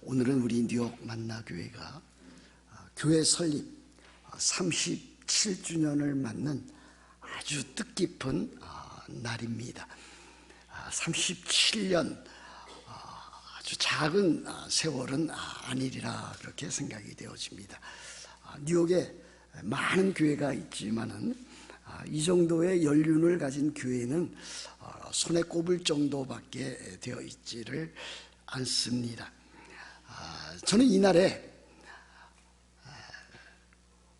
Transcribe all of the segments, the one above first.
오늘은 우리 뉴욕 만나교회가 교회 설립 37주년을 맞는 아주 뜻깊은 날입니다. 37년, 아주 작은 세월은 아니리라 그렇게 생각이 되어집니다. 뉴욕에 많은 교회가 있지만은 이 정도의 연륜을 가진 교회는 손에 꼽을 정도밖에 되어 있지를 않습니다. 저는 이날에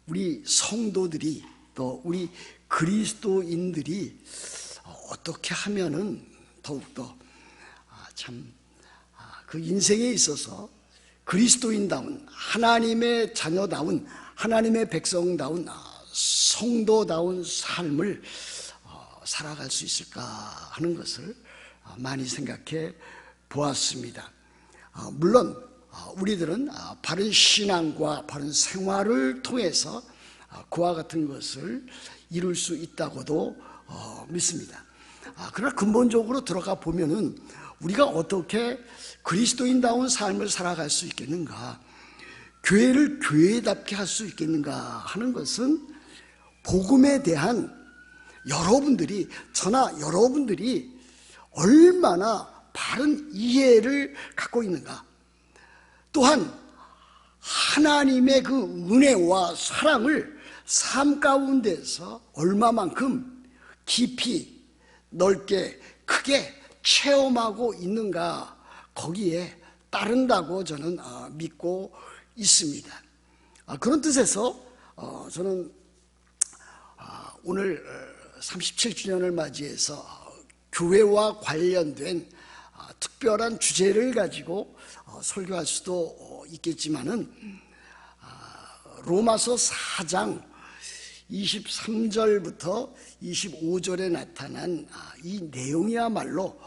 우리 성도들이 또 우리 그리스도인들이 어떻게 하면은 더욱더 참 그 인생에 있어서 그리스도인다운, 하나님의 자녀다운, 하나님의 백성다운, 성도다운 삶을 살아갈 수 있을까 하는 것을 많이 생각해 보았습니다. 물론 우리들은 바른 신앙과 바른 생활을 통해서 그와 같은 것을 이룰 수 있다고도 믿습니다. 그러나 근본적으로 들어가 보면은 우리가 어떻게 그리스도인다운 삶을 살아갈 수 있겠는가, 교회를 교회답게 할 수 있겠는가 하는 것은 복음에 대한 여러분들이, 저나 여러분들이 얼마나 바른 이해를 갖고 있는가, 또한 하나님의 그 은혜와 사랑을 삶 가운데서 얼마만큼 깊이 넓게 크게 체험하고 있는가, 거기에 따른다고 저는 믿고 있습니다. 그런 뜻에서 저는 오늘 37주년을 맞이해서 교회와 관련된 특별한 주제를 가지고 설교할 수도 있겠지만은 로마서 4장 23절부터 25절에 나타난 이 내용이야말로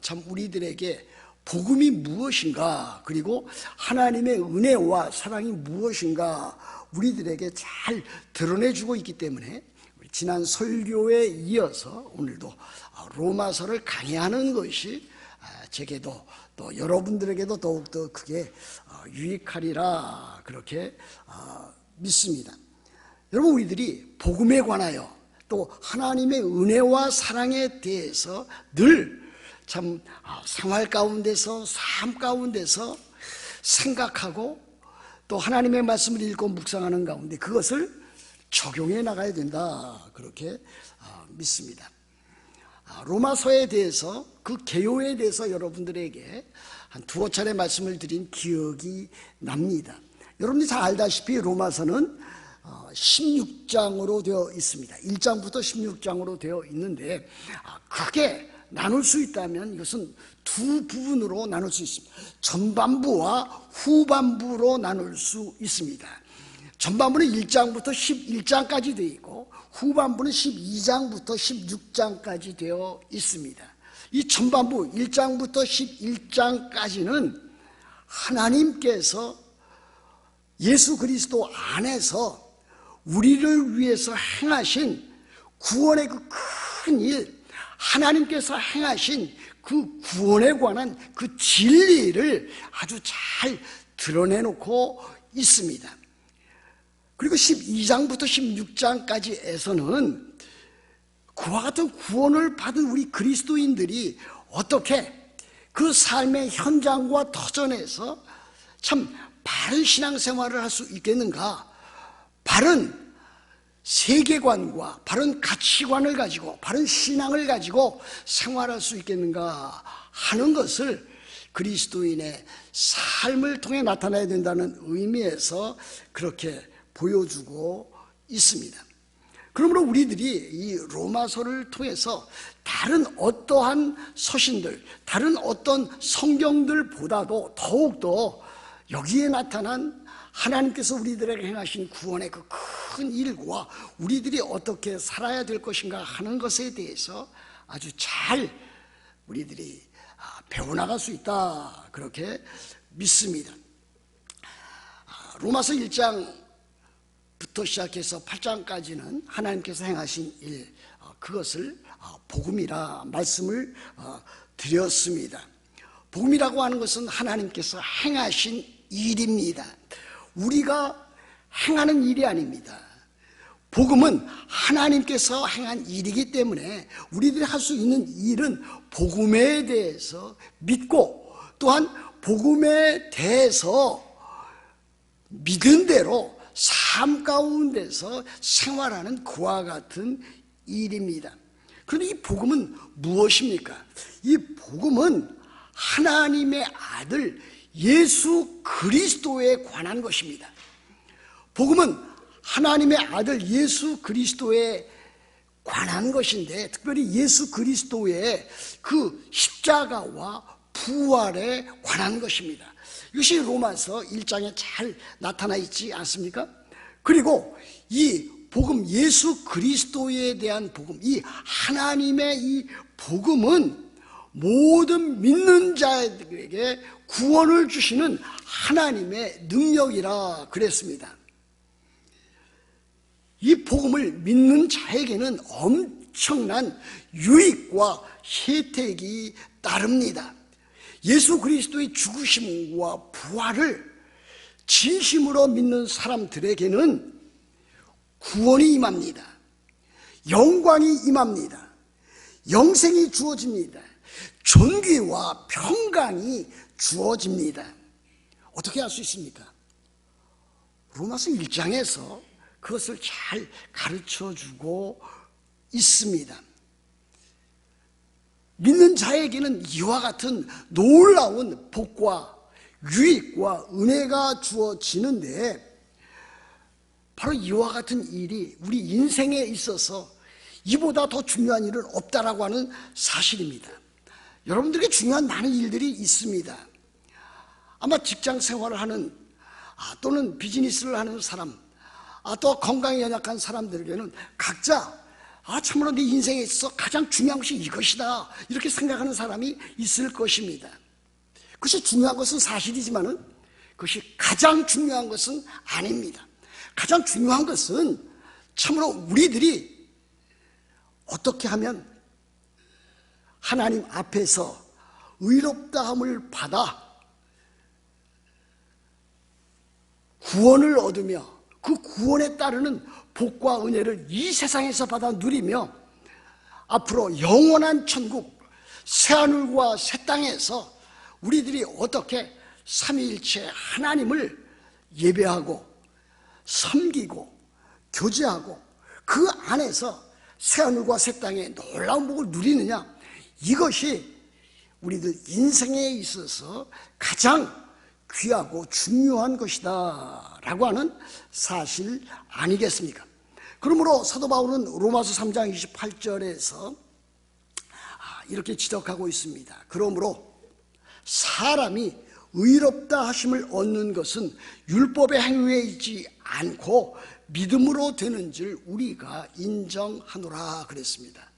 참 우리들에게 복음이 무엇인가, 그리고 하나님의 은혜와 사랑이 무엇인가 우리들에게 잘 드러내주고 있기 때문에 지난 설교에 이어서 오늘도 로마서를 강의하는 것이 제게도 또 여러분들에게도 더욱더 크게 유익하리라 그렇게 믿습니다. 여러분, 우리들이 복음에 관하여 또 하나님의 은혜와 사랑에 대해서 늘 참 생활 가운데서, 삶 가운데서 생각하고 또 하나님의 말씀을 읽고 묵상하는 가운데 그것을 적용해 나가야 된다 그렇게 믿습니다. 로마서에 대해서, 그 개요에 대해서 여러분들에게 한 두어 차례 말씀을 드린 기억이 납니다. 여러분들이 잘 알다시피 로마서는 16장으로 되어 있습니다. 1장부터 16장으로 되어 있는데 크게 나눌 수 있다면 이것은 두 부분으로 나눌 수 있습니다. 전반부와 후반부로 나눌 수 있습니다. 전반부는 1장부터 11장까지 되어 있고 후반부는 12장부터 16장까지 되어 있습니다. 이 전반부 1장부터 11장까지는 하나님께서 예수 그리스도 안에서 우리를 위해서 행하신 구원의 그 큰 일, 하나님께서 행하신 그 구원에 관한 그 진리를 아주 잘 드러내놓고 있습니다. 그리고 12장부터 16장까지에서는 그와 같은 구원을 받은 우리 그리스도인들이 어떻게 그 삶의 현장과 터전에서 참 바른 신앙생활을 할 수 있겠는가, 바른 세계관과 바른 가치관을 가지고 바른 신앙을 가지고 생활할 수 있겠는가 하는 것을 그리스도인의 삶을 통해 나타나야 된다는 의미에서 그렇게 보여주고 있습니다. 그러므로 우리들이 이 로마서를 통해서 다른 어떠한 서신들, 다른 어떤 성경들보다도 더욱더 여기에 나타난 하나님께서 우리들에게 행하신 구원의 그 큰 일과 우리들이 어떻게 살아야 될 것인가 하는 것에 대해서 아주 잘 우리들이 배워나갈 수 있다 그렇게 믿습니다. 로마서 1장부터 시작해서 8장까지는 하나님께서 행하신 일, 그것을 복음이라 말씀을 드렸습니다. 복음이라고 하는 것은 하나님께서 행하신 일입니다. 우리가 행하는 일이 아닙니다. 복음은 하나님께서 행한 일이기 때문에 우리들이 할 수 있는 일은 복음에 대해서 믿고 또한 복음에 대해서 믿은 대로 삶 가운데서 생활하는 그와 같은 일입니다. 그런데 이 복음은 무엇입니까? 이 복음은 하나님의 아들 예수 그리스도에 관한 것입니다. 복음은 하나님의 아들 예수 그리스도에 관한 것인데, 특별히 예수 그리스도의 그 십자가와 부활에 관한 것입니다. 이것이 로마서 1장에 잘 나타나 있지 않습니까? 그리고 이 복음, 예수 그리스도에 대한 복음, 이 하나님의 이 복음은 모든 믿는 자에게 구원을 주시는 하나님의 능력이라 그랬습니다. 이 복음을 믿는 자에게는 엄청난 유익과 혜택이 따릅니다. 예수 그리스도의 죽으심과 부활을 진심으로 믿는 사람들에게는 구원이 임합니다. 영광이 임합니다. 영생이 주어집니다. 존귀와 평강이 주어집니다. 어떻게 할 수 있습니까? 로마서 1장에서 그것을 잘 가르쳐주고 있습니다. 믿는 자에게는 이와 같은 놀라운 복과 유익과 은혜가 주어지는데, 바로 이와 같은 일이 우리 인생에 있어서 이보다 더 중요한 일은 없다라고 하는 사실입니다. 여러분들에게 중요한 많은 일들이 있습니다. 아마 직장 생활을 하는 또는 비즈니스를 하는 사람, 또 건강에 연약한 사람들에게는 각자 참으로 내 인생에 있어서 가장 중요한 것이 이것이다, 이렇게 생각하는 사람이 있을 것입니다. 그것이 중요한 것은 사실이지만은 그것이 가장 중요한 것은 아닙니다. 가장 중요한 것은 참으로 우리들이 어떻게 하면 하나님 앞에서 의롭다함을 받아 구원을 얻으며 그 구원에 따르는 복과 은혜를 이 세상에서 받아 누리며 앞으로 영원한 천국 새하늘과 새 땅에서 우리들이 어떻게 삼위일체 하나님을 예배하고 섬기고 교제하고 그 안에서 새하늘과 새 땅의 놀라운 복을 누리느냐, 이것이 우리들 인생에 있어서 가장 귀하고 중요한 것이다 라고 하는 사실 아니겠습니까? 그러므로 사도 바울은 로마서 3장 28절에서 이렇게 지적하고 있습니다. 그러므로 사람이 의롭다 하심을 얻는 것은 율법의 행위에 있지 않고 믿음으로 되는 줄 우리가 인정하노라 그랬습니다.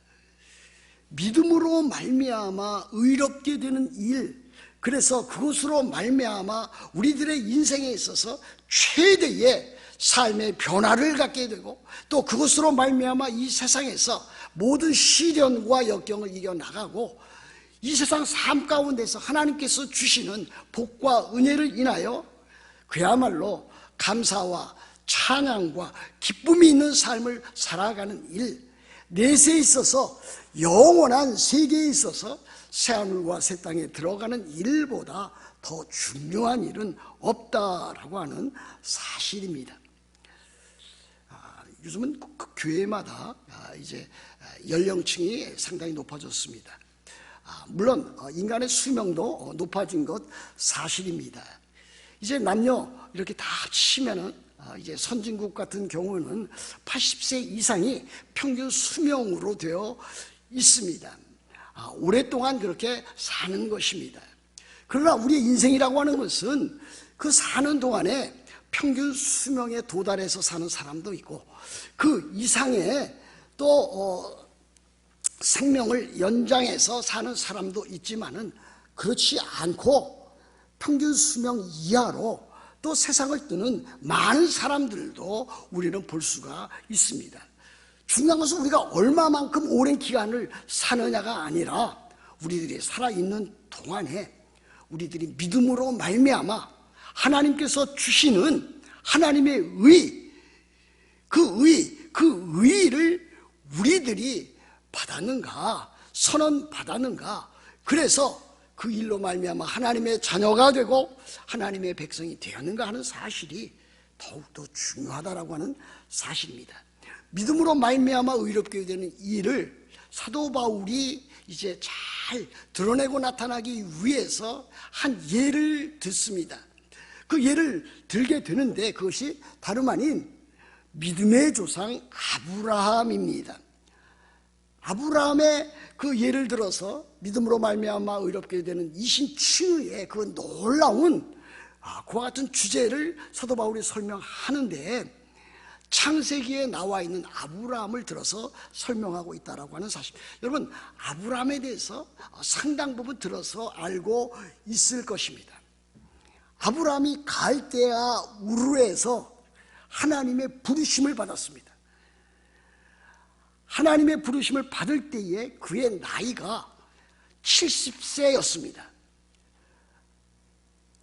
믿음으로 말미암아 의롭게 되는 일, 그래서 그것으로 말미암아 우리들의 인생에 있어서 최대의 삶의 변화를 갖게 되고, 또 그것으로 말미암아 이 세상에서 모든 시련과 역경을 이겨나가고 이 세상 삶 가운데서 하나님께서 주시는 복과 은혜를 인하여 그야말로 감사와 찬양과 기쁨이 있는 삶을 살아가는 일, 내세에 있어서 영원한 세계에 있어서 새하늘과 새 땅에 들어가는 일보다 더 중요한 일은 없다라고 하는 사실입니다. 요즘은 그 교회마다 이제 연령층이 상당히 높아졌습니다. 물론 인간의 수명도 높아진 것 사실입니다. 이제 남녀 이렇게 다 합치면은 이제 선진국 같은 경우는 80세 이상이 평균 수명으로 되어 있습니다. 오랫동안 그렇게 사는 것입니다. 그러나 우리의 인생이라고 하는 것은 그 사는 동안에 평균 수명에 도달해서 사는 사람도 있고 그 이상의 또 생명을 연장해서 사는 사람도 있지만은 그렇지 않고 평균 수명 이하로 또 세상을 뜨는 많은 사람들도 우리는 볼 수가 있습니다. 중요한 것은 우리가 얼마만큼 오랜 기간을 사느냐가 아니라 우리들이 살아있는 동안에 우리들이 믿음으로 말미암아 하나님께서 주시는 하나님의 의, 그 의를 우리들이 받았는가, 선언받았는가. 그래서 그 일로 말미암아 하나님의 자녀가 되고 하나님의 백성이 되었는가 하는 사실이 더욱더 중요하다라고 하는 사실입니다. 믿음으로 말미암아 의롭게 되는 일을 사도 바울이 이제 잘 드러내고 나타나기 위해서 한 예를 듣습니다. 그 예를 들게 되는데 그것이 다름 아닌 믿음의 조상 아브라함입니다. 아브라함의 그 예를 들어서 믿음으로 말미암아 의롭게 되는 이신칭의의 그 놀라운 그와 같은 주제를 사도 바울이 설명하는데 창세기에 나와 있는 아브라함을 들어서 설명하고 있다라고 하는 사실. 여러분, 아브라함에 대해서 상당 부분 들어서 알고 있을 것입니다. 아브라함이 갈대아 우르에서 하나님의 부르심을 받았습니다. 하나님의 부르심을 받을 때에 그의 나이가 70세였습니다.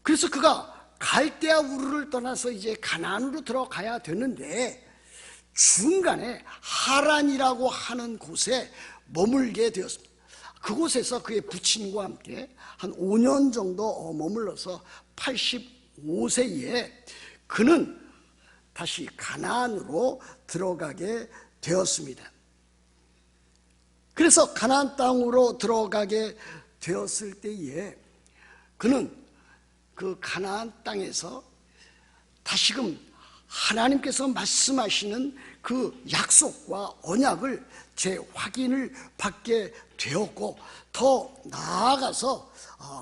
그래서 그가 갈대아 우르를 떠나서 이제 가나안으로 들어가야 되는데 중간에 하란이라고 하는 곳에 머물게 되었습니다. 그곳에서 그의 부친과 함께 한 5년 정도 머물러서 85세에 그는 다시 가나안으로 들어가게 되었습니다. 그래서 가나안 땅으로 들어가게 되었을 때에 그는 그 가나안 땅에서 다시금 하나님께서 말씀하시는 그 약속과 언약을 재확인을 받게 되었고, 더 나아가서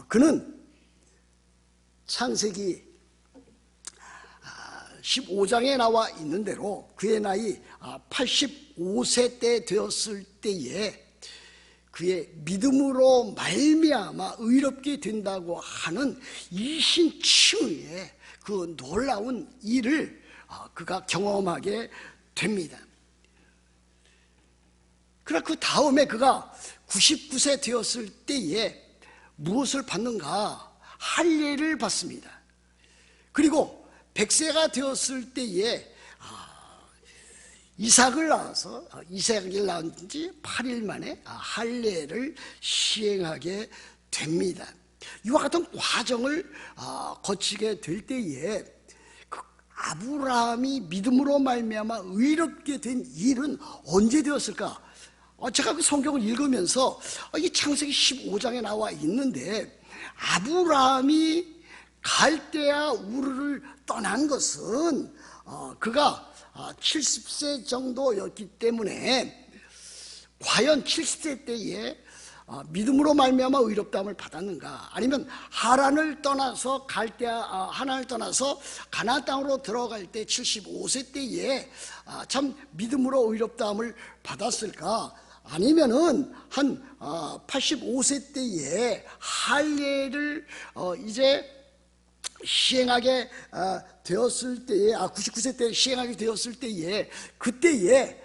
그는 창세기 15장에 나와 있는 대로 그의 나이 85세 때 되었을 때에 그의 믿음으로 말미암아 의롭게 된다고 하는 이신칭의의 그 놀라운 일을 그가 경험하게 됩니다. 그러나 그 다음에 그가 99세 되었을 때에 무엇을 받는가? 할례를 받습니다. 그리고 100세가 되었을 때에 이삭을 낳아서 이삭을 낳은 지 8일 만에 할례를 시행하게 됩니다. 이와 같은 과정을 거치게 될 때에 그 아브라함이 믿음으로 말미암아 의롭게 된 일은 언제 되었을까? 제가 그 성경을 읽으면서 이 창세기 15장에 나와 있는데 아브라함이 갈대아 우르를 떠난 것은 그가 70세 정도였기 때문에 과연 70세 때에 믿음으로 말미암아 의롭다함을 받았는가? 아니면 하란을 떠나서 하란을 떠나서 가나안 땅으로 들어갈 때 75세 때에 참 믿음으로 의롭다함을 받았을까? 아니면은 한 85세 때에 할례를 이제 시행하게 되었을 때에 99세 때 시행하게 되었을 때에 그때에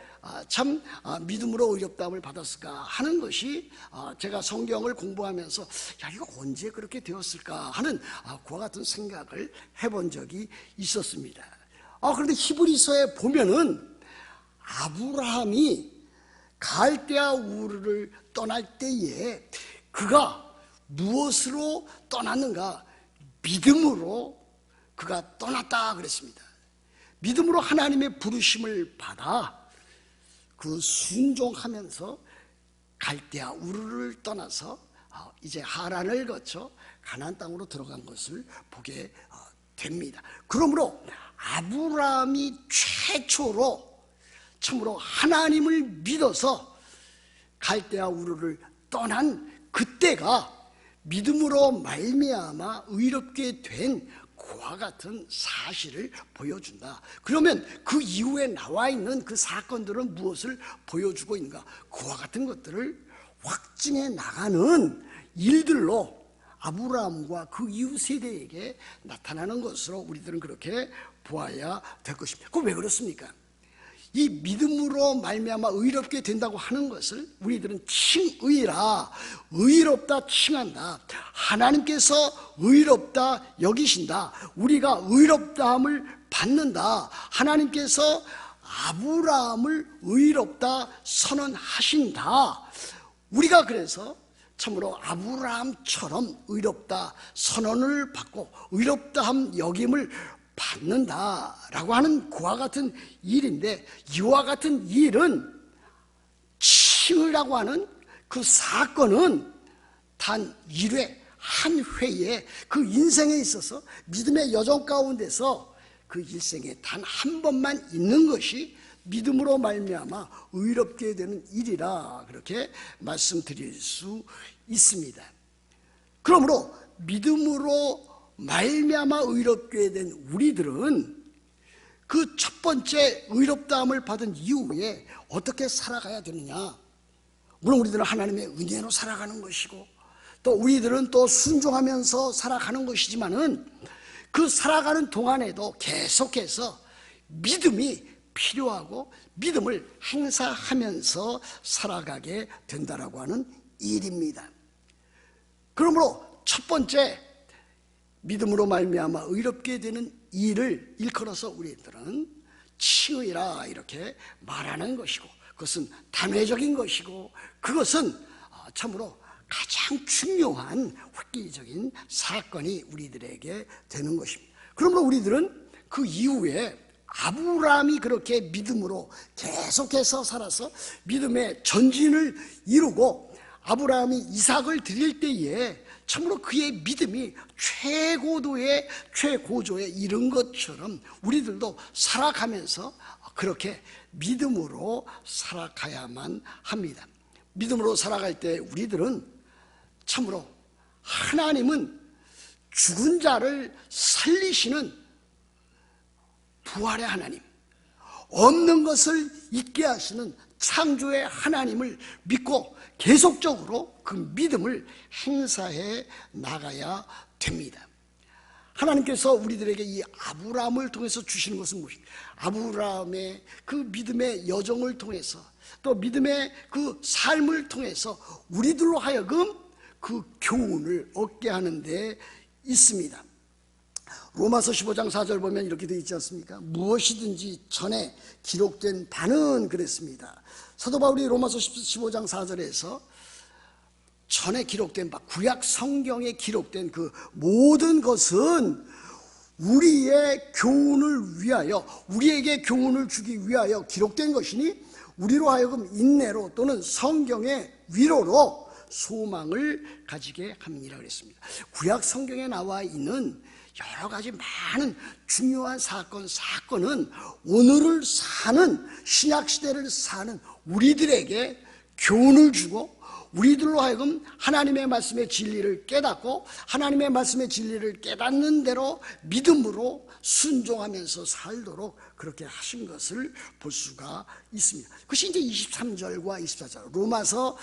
참 믿음으로 의롭다함을 받았을까 하는 것이 제가 성경을 공부하면서 야 이거 언제 그렇게 되었을까 하는 그와 같은 생각을 해본 적이 있었습니다. 그런데 히브리서에 보면은 아브라함이 갈대아 우르를 떠날 때에 그가 무엇으로 떠났는가? 믿음으로 그가 떠났다 그랬습니다. 믿음으로 하나님의 부르심을 받아 그 순종하면서 갈대아 우르를 떠나서 이제 하란을 거쳐 가나안 땅으로 들어간 것을 보게 됩니다. 그러므로 아브라함이 최초로 참으로 하나님을 믿어서 갈대아 우르를 떠난 그때가 믿음으로 말미암아 의롭게 된 그와 같은 사실을 보여준다. 그러면 그 이후에 나와 있는 그 사건들은 무엇을 보여주고 있는가? 그와 같은 것들을 확증해 나가는 일들로 아브라함과 그 이후 세대에게 나타나는 것으로 우리들은 그렇게 보아야 될 것입니다. 그럼 왜 그렇습니까? 이 믿음으로 말미암아 의롭게 된다고 하는 것을 우리들은 칭의라, 의롭다 칭한다. 하나님께서 의롭다 여기신다. 우리가 의롭다함을 받는다. 하나님께서 아브라함을 의롭다 선언하신다. 우리가 그래서 참으로 아브라함처럼 의롭다 선언을 받고 의롭다함 여김을 받는다라고 하는 그와 같은 일인데, 이와 같은 일은 칭의라고 하는 그 사건은 단 1회, 한 회에 그 인생에 있어서 믿음의 여정 가운데서 그 일생에 단 한 번만 있는 것이 믿음으로 말미암아 의롭게 되는 일이라 그렇게 말씀드릴 수 있습니다. 그러므로 믿음으로 말미암아 의롭게 된 우리들은 그 첫 번째 의롭다함을 받은 이후에 어떻게 살아가야 되느냐. 물론 우리들은 하나님의 은혜로 살아가는 것이고 또 우리들은 또 순종하면서 살아가는 것이지만은 그 살아가는 동안에도 계속해서 믿음이 필요하고 믿음을 행사하면서 살아가게 된다라고 하는 일입니다. 그러므로 첫 번째 믿음으로 말미암아 의롭게 되는 일을 일컬어서 우리들은 칭의라 이렇게 말하는 것이고, 그것은 단회적인 것이고 그것은 참으로 가장 중요한 획기적인 사건이 우리들에게 되는 것입니다. 그러므로 우리들은 그 이후에 아브라함이 그렇게 믿음으로 계속해서 살아서 믿음의 전진을 이루고 아브라함이 이삭을 드릴 때에 참으로 그의 믿음이 최고도의 최고조에 이른 것처럼 우리들도 살아가면서 그렇게 믿음으로 살아가야만 합니다. 믿음으로 살아갈 때 우리들은 참으로 하나님은 죽은 자를 살리시는 부활의 하나님, 없는 것을 있게 하시는 창조의 하나님을 믿고 계속적으로 그 믿음을 행사해 나가야 됩니다. 하나님께서 우리들에게 이 아브라함을 통해서 주시는 것은 무엇입니까? 아브라함의 그 믿음의 여정을 통해서 또 믿음의 그 삶을 통해서 우리들로 하여금 그 교훈을 얻게 하는 데 있습니다. 로마서 15장 4절 보면 이렇게 되어 있지 않습니까? 무엇이든지 전에 기록된 바는 그랬습니다. 사도 바울이 로마서 15장 4절에서 전에 기록된 바, 구약 성경에 기록된 그 모든 것은 우리의 교훈을 위하여, 우리에게 교훈을 주기 위하여 기록된 것이니 우리로 하여금 인내로 또는 성경의 위로로 소망을 가지게 합니다 그랬습니다. 구약 성경에 나와 있는 여러 가지 많은 중요한 사건은 오늘을 사는, 신약시대를 사는 우리들에게 교훈을 주고 우리들로 하여금 하나님의 말씀의 진리를 깨닫고 하나님의 말씀의 진리를 깨닫는 대로 믿음으로 순종하면서 살도록 그렇게 하신 것을 볼 수가 있습니다. 그것이 이제 23절과 24절, 로마서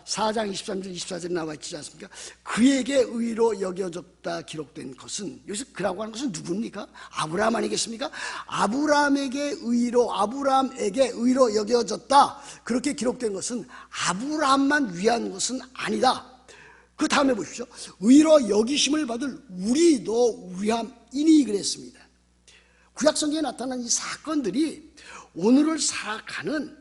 4장 23절 24절에 나와 있지 않습니까? 그에게 의로 여겨졌다 기록된 것은, 여기서 그라고 하는 것은 누굽니까? 아브라함 아니겠습니까? 아브라함에게 의로 여겨졌다 그렇게 기록된 것은 아브라함만 위한 것은 아니다. 그 다음에 보십시오. 의로 여기심을 받을 우리도 위함이니 그랬습니다. 구약성경에 나타난 이 사건들이 오늘을 살아가는,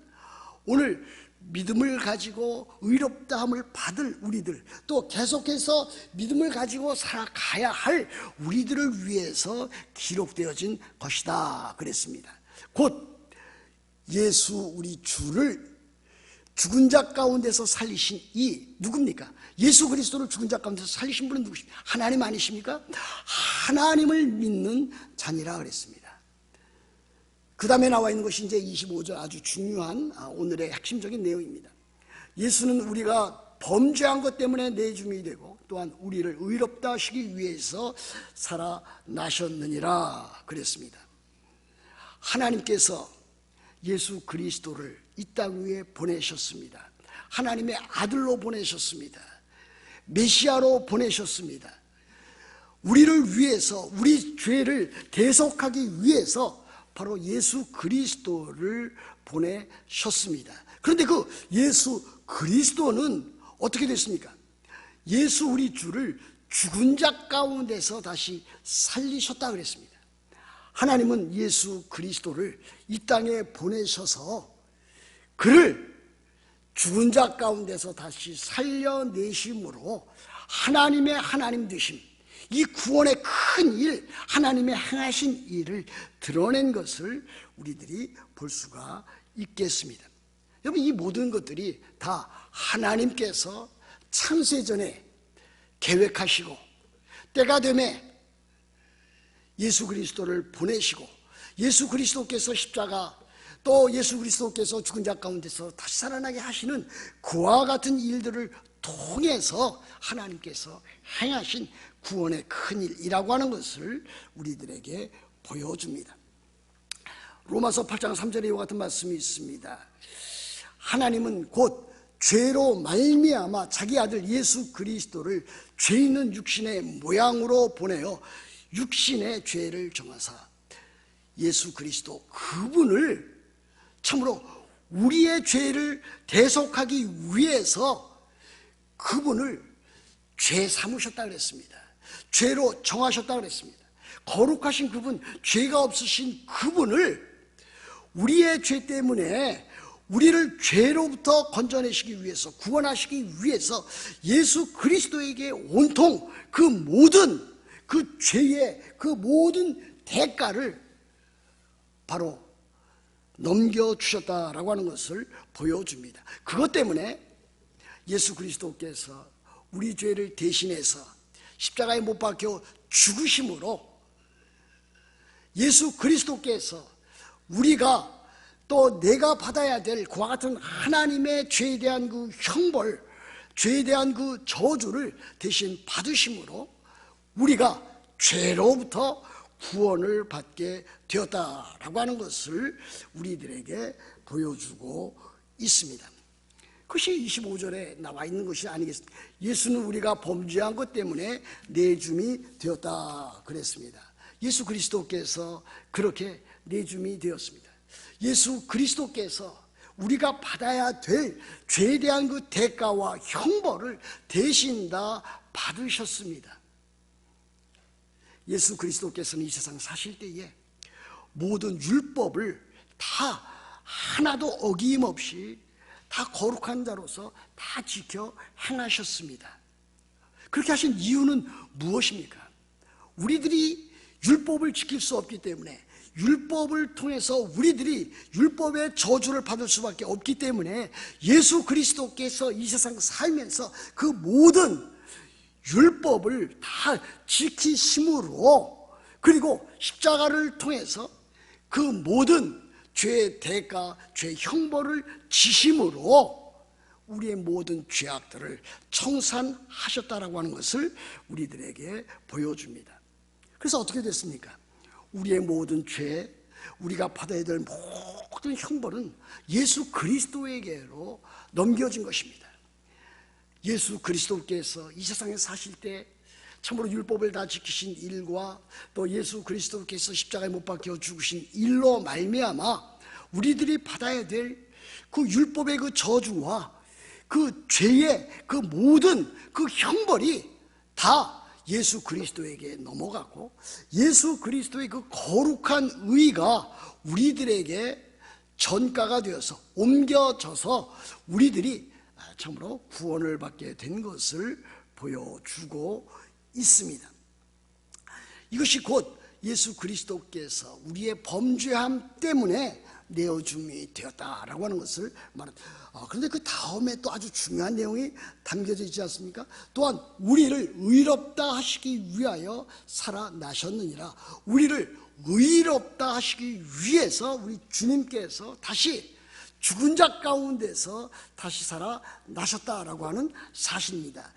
오늘 믿음을 가지고 의롭다함을 받을 우리들, 또 계속해서 믿음을 가지고 살아가야 할 우리들을 위해서 기록되어진 것이다 그랬습니다. 곧 예수 우리 주를 죽은 자 가운데서 살리신 이 누굽니까? 예수 그리스도를 죽은 자 가운데서 살리신 분은 누구십니까? 하나님 아니십니까? 하나님을 믿는 자니라 그랬습니다. 그 다음에 나와 있는 것이 이제 25절, 아주 중요한 오늘의 핵심적인 내용입니다. 예수는 우리가 범죄한 것 때문에 내줌이 되고 또한 우리를 의롭다 하시기 위해서 살아나셨느니라 그랬습니다. 하나님께서 예수 그리스도를 이 땅 위에 보내셨습니다. 하나님의 아들로 보내셨습니다. 메시아로 보내셨습니다. 우리를 위해서, 우리 죄를 대속하기 위해서 바로 예수 그리스도를 보내셨습니다. 그런데 그 예수 그리스도는 어떻게 됐습니까? 예수 우리 주를 죽은 자 가운데서 다시 살리셨다 그랬습니다. 하나님은 예수 그리스도를 이 땅에 보내셔서 그를 죽은 자 가운데서 다시 살려내심으로 하나님의 하나님 되심, 이 구원의 큰 일, 하나님의 행하신 일을 드러낸 것을 우리들이 볼 수가 있겠습니다. 여러분, 이 모든 것들이 다 하나님께서 창세전에 계획하시고 때가 되매 예수 그리스도를 보내시고 예수 그리스도께서 십자가, 또 예수 그리스도께서 죽은 자 가운데서 다시 살아나게 하시는 그와 같은 일들을 통해서 하나님께서 행하신 구원의 큰 일이라고 하는 것을 우리들에게 보여줍니다. 로마서 8장 3절에 이와 같은 말씀이 있습니다. 하나님은 곧 죄로 말미암아 자기 아들 예수 그리스도를 죄 있는 육신의 모양으로 보내어 육신의 죄를 정하사 예수 그리스도 그분을 참으로 우리의 죄를 대속하기 위해서 그분을 죄 삼으셨다 그랬습니다. 죄로 정하셨다 그랬습니다. 거룩하신 그분, 죄가 없으신 그분을 우리의 죄 때문에 우리를 죄로부터 건져내시기 위해서, 구원하시기 위해서 예수 그리스도에게 온통 그 모든 그 죄의 그 모든 대가를 바로 넘겨주셨다라고 하는 것을 보여줍니다. 그것 때문에 예수 그리스도께서 우리 죄를 대신해서 십자가에 못 박혀 죽으심으로 예수 그리스도께서 우리가 또 내가 받아야 될 그와 같은 하나님의 죄에 대한 그 형벌, 죄에 대한 그 저주를 대신 받으심으로 우리가 죄로부터 구원을 받게 되었다라고 하는 것을 우리들에게 보여주고 있습니다. 그것이 25절에 나와 있는 것이 아니겠습니까? 예수는 우리가 범죄한 것 때문에 내줌이 되었다 그랬습니다. 예수 그리스도께서 그렇게 내줌이 되었습니다. 예수 그리스도께서 우리가 받아야 될 죄에 대한 그 대가와 형벌을 대신 다 받으셨습니다. 예수 그리스도께서는 이 세상 사실 때에 모든 율법을 다 하나도 어김없이 다 거룩한 자로서 다 지켜 행하셨습니다. 그렇게 하신 이유는 무엇입니까? 우리들이 율법을 지킬 수 없기 때문에, 율법을 통해서 우리들이 율법의 저주를 받을 수밖에 없기 때문에 예수 그리스도께서 이 세상 살면서 그 모든 율법을 다 지키심으로, 그리고 십자가를 통해서 그 모든 죄의 대가, 죄의 형벌을 지심으로 우리의 모든 죄악들을 청산하셨다라고 하는 것을 우리들에게 보여줍니다. 그래서 어떻게 됐습니까? 우리의 모든 죄, 우리가 받아야 될 모든 형벌은 예수 그리스도에게로 넘겨진 것입니다. 예수 그리스도께서 이 세상에 사실 때 참으로 율법을 다 지키신 일과 또 예수 그리스도께서 십자가에 못 박혀 죽으신 일로 말미암아 우리들이 받아야 될 그 율법의 그 저주와 그 죄의 그 모든 그 형벌이 다 예수 그리스도에게 넘어가고 예수 그리스도의 그 거룩한 의가 우리들에게 전가가 되어서 옮겨져서 우리들이 참으로 구원을 받게 된 것을 보여주고 있습니다. 이것이 곧 예수 그리스도께서 우리의 범죄함 때문에 내어줌이 되었다라고 하는 것을 말합니다. 그런데 그 다음에 또 아주 중요한 내용이 담겨져 있지 않습니까? 또한 우리를 의롭다 하시기 위하여 살아나셨느니라. 우리를 의롭다 하시기 위해서 우리 주님께서 다시 죽은 자 가운데서 다시 살아나셨다라고 하는 사실입니다.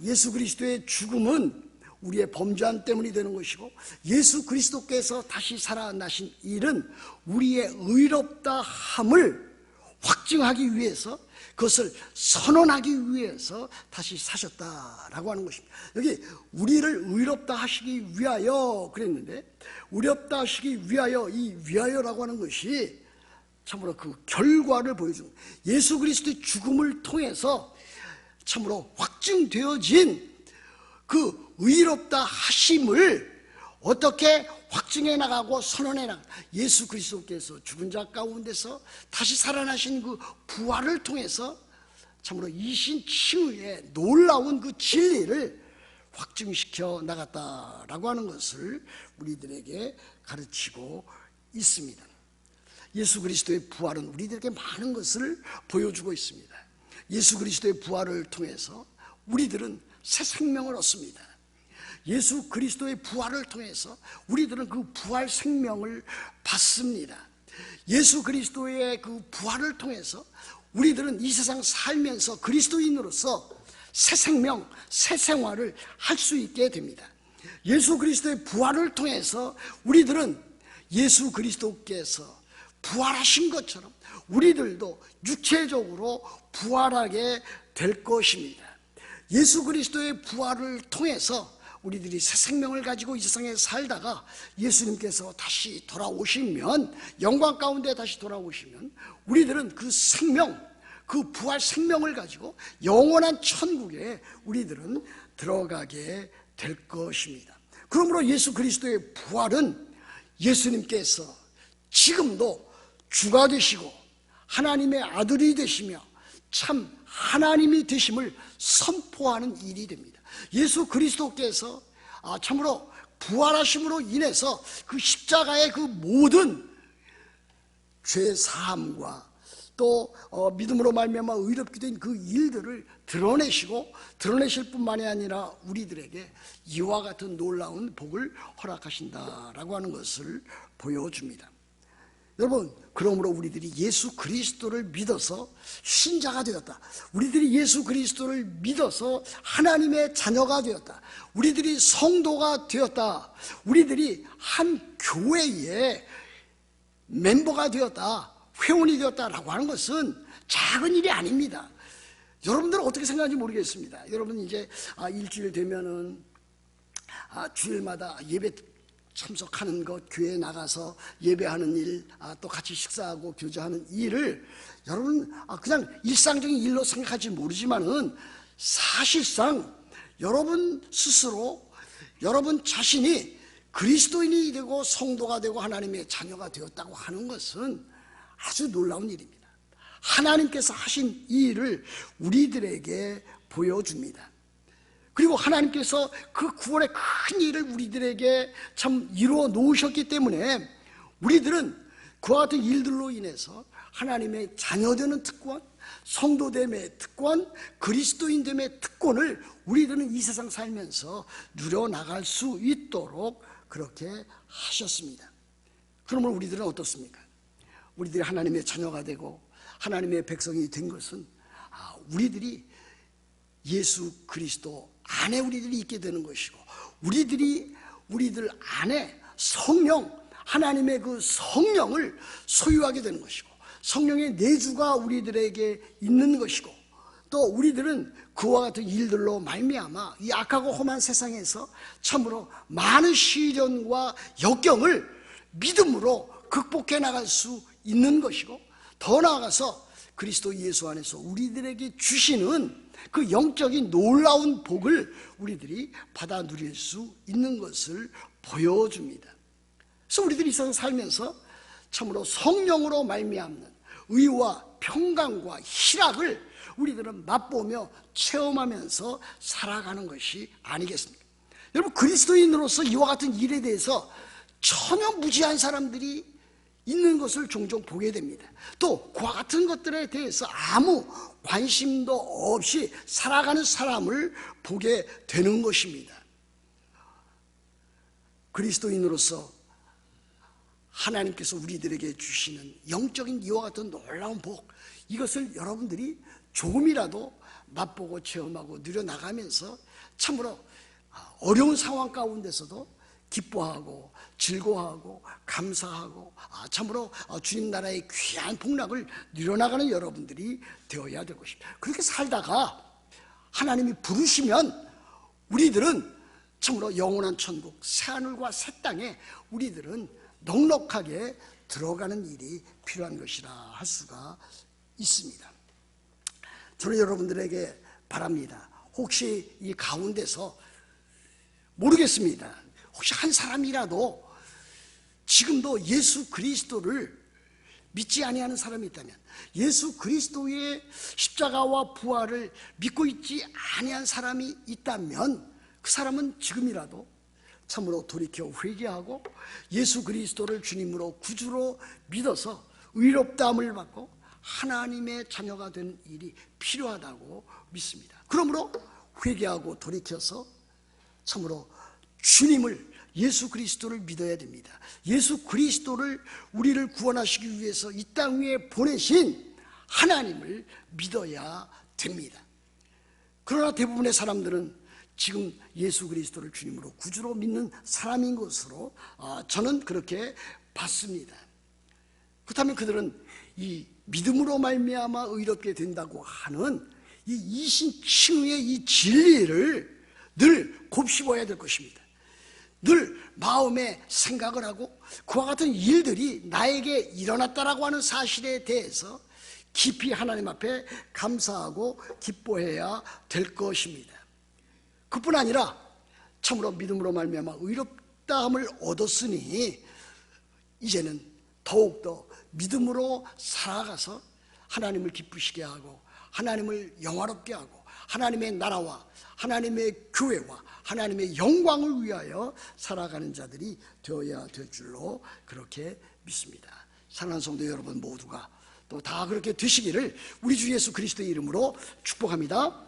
예수 그리스도의 죽음은 우리의 범죄함 때문이 되는 것이고, 예수 그리스도께서 다시 살아나신 일은 우리의 의롭다함을 확증하기 위해서, 그것을 선언하기 위해서 다시 사셨다라고 하는 것입니다. 여기 우리를 의롭다 하시기 위하여 그랬는데, 의롭다 하시기 위하여, 이 위하여라고 하는 것이 참으로 그 결과를 보여주는, 예수 그리스도의 죽음을 통해서 참으로 확증되어진 그 의롭다 하심을 어떻게 확증해 나가고 선언해 나가, 예수 그리스도께서 죽은 자 가운데서 다시 살아나신 그 부활을 통해서 참으로 이신칭의의 놀라운 그 진리를 확증시켜 나갔다라고 하는 것을 우리들에게 가르치고 있습니다. 예수 그리스도의 부활은 우리들에게 많은 것을 보여주고 있습니다. 예수 그리스도의 부활을 통해서 우리들은 새 생명을 얻습니다. 예수 그리스도의 부활을 통해서 우리들은 그 부활 생명을 받습니다. 예수 그리스도의 그 부활을 통해서 우리들은 이 세상 살면서 그리스도인으로서 새 생명, 새 생활을 할 수 있게 됩니다. 예수 그리스도의 부활을 통해서 우리들은 예수 그리스도께서 부활하신 것처럼 우리들도 육체적으로 부활하게 될 것입니다. 예수 그리스도의 부활을 통해서 우리들이 새 생명을 가지고 이 세상에 살다가 예수님께서 다시 돌아오시면, 영광 가운데 다시 돌아오시면 우리들은 그 생명, 그 부활 생명을 가지고 영원한 천국에 우리들은 들어가게 될 것입니다. 그러므로 예수 그리스도의 부활은 예수님께서 지금도 주가 되시고 하나님의 아들이 되시며 참 하나님이 되심을 선포하는 일이 됩니다. 예수 그리스도께서 참으로 부활하심으로 인해서 그 십자가의 그 모든 죄 사함과 또 믿음으로 말미암아 의롭게 된 그 일들을 드러내시고, 드러내실 뿐만이 아니라 우리들에게 이와 같은 놀라운 복을 허락하신다라고 하는 것을 보여줍니다. 여러분, 그러므로 우리들이 예수 그리스도를 믿어서 신자가 되었다, 우리들이 예수 그리스도를 믿어서 하나님의 자녀가 되었다, 우리들이 성도가 되었다, 우리들이 한 교회의 멤버가 되었다, 회원이 되었다라고 하는 것은 작은 일이 아닙니다. 여러분들은 어떻게 생각하는지 모르겠습니다. 여러분 이제 일주일 되면은 주일마다 예배 참석하는 것, 교회에 나가서 예배하는 일, 또 같이 식사하고 교제하는 일을 여러분 그냥 일상적인 일로 생각할지 모르지만은 사실상 여러분 스스로, 여러분 자신이 그리스도인이 되고 성도가 되고 하나님의 자녀가 되었다고 하는 것은 아주 놀라운 일입니다. 하나님께서 하신 이 일을 우리들에게 보여줍니다. 그리고 하나님께서 그 구원의 큰 일을 우리들에게 참 이루어 놓으셨기 때문에 우리들은 그와 같은 일들로 인해서 하나님의 자녀되는 특권, 성도됨의 특권, 그리스도인됨의 특권을 우리들은 이 세상 살면서 누려나갈 수 있도록 그렇게 하셨습니다. 그러면 우리들은 어떻습니까? 우리들이 하나님의 자녀가 되고 하나님의 백성이 된 것은 우리들이 예수 그리스도 안에 우리들이 있게 되는 것이고, 우리들 안에 성령, 하나님의 그 성령을 소유하게 되는 것이고, 성령의 내주가 우리들에게 있는 것이고, 또 우리들은 그와 같은 일들로 말미암아 이 악하고 험한 세상에서 참으로 많은 시련과 역경을 믿음으로 극복해 나갈 수 있는 것이고, 더 나아가서 그리스도 예수 안에서 우리들에게 주시는 그 영적인 놀라운 복을 우리들이 받아 누릴 수 있는 것을 보여줍니다. 그래서 우리들이 이 세상 살면서 참으로 성령으로 말미암는 의와 평강과 희락을 우리들은 맛보며 체험하면서 살아가는 것이 아니겠습니까? 여러분, 그리스도인으로서 이와 같은 일에 대해서 전혀 무지한 사람들이 있는 것을 종종 보게 됩니다. 또 그와 같은 것들에 대해서 아무 관심도 없이 살아가는 사람을 보게 되는 것입니다. 그리스도인으로서 하나님께서 우리들에게 주시는 영적인 이와 같은 놀라운 복, 이것을 여러분들이 조금이라도 맛보고 체험하고 누려나가면서 참으로 어려운 상황 가운데서도 기뻐하고 즐거워하고 감사하고 참으로 주님 나라의 귀한 복락을 누려나가는 여러분들이 되어야 될 것입니다. 그렇게 살다가 하나님이 부르시면 우리들은 참으로 영원한 천국, 새하늘과 새 땅에 우리들은 넉넉하게 들어가는 일이 필요한 것이라 할 수가 있습니다. 저는 여러분들에게 바랍니다. 혹시 이 가운데서 모르겠습니다. 혹시 한 사람이라도 지금도 예수 그리스도를 믿지 아니하는 사람이 있다면, 예수 그리스도의 십자가와 부활을 믿고 있지 아니한 사람이 있다면 그 사람은 지금이라도 참으로 돌이켜 회개하고 예수 그리스도를 주님으로 구주로 믿어서 의롭다함을 받고 하나님의 자녀가 되는 일이 필요하다고 믿습니다. 그러므로 회개하고 돌이켜서 참으로 주님을, 예수 그리스도를 믿어야 됩니다. 예수 그리스도를 우리를 구원하시기 위해서 이 땅 위에 보내신 하나님을 믿어야 됩니다. 그러나 대부분의 사람들은 지금 예수 그리스도를 주님으로 구주로 믿는 사람인 것으로 저는 그렇게 봤습니다. 그렇다면 그들은 이 믿음으로 말미암아 의롭게 된다고 하는 이 이신칭의의 이 진리를 늘 곱씹어야 될 것입니다. 늘 마음에 생각을 하고 그와 같은 일들이 나에게 일어났다라고 하는 사실에 대해서 깊이 하나님 앞에 감사하고 기뻐해야 될 것입니다. 그뿐 아니라 참으로 믿음으로 말미암아 의롭다함을 얻었으니 이제는 더욱더 믿음으로 살아가서 하나님을 기쁘시게 하고 하나님을 영화롭게 하고 하나님의 나라와 하나님의 교회와 하나님의 영광을 위하여 살아가는 자들이 되어야 될 줄로 그렇게 믿습니다. 사랑하는 성도 여러분 모두가 또 다 그렇게 되시기를 우리 주 예수 그리스도의 이름으로 축복합니다.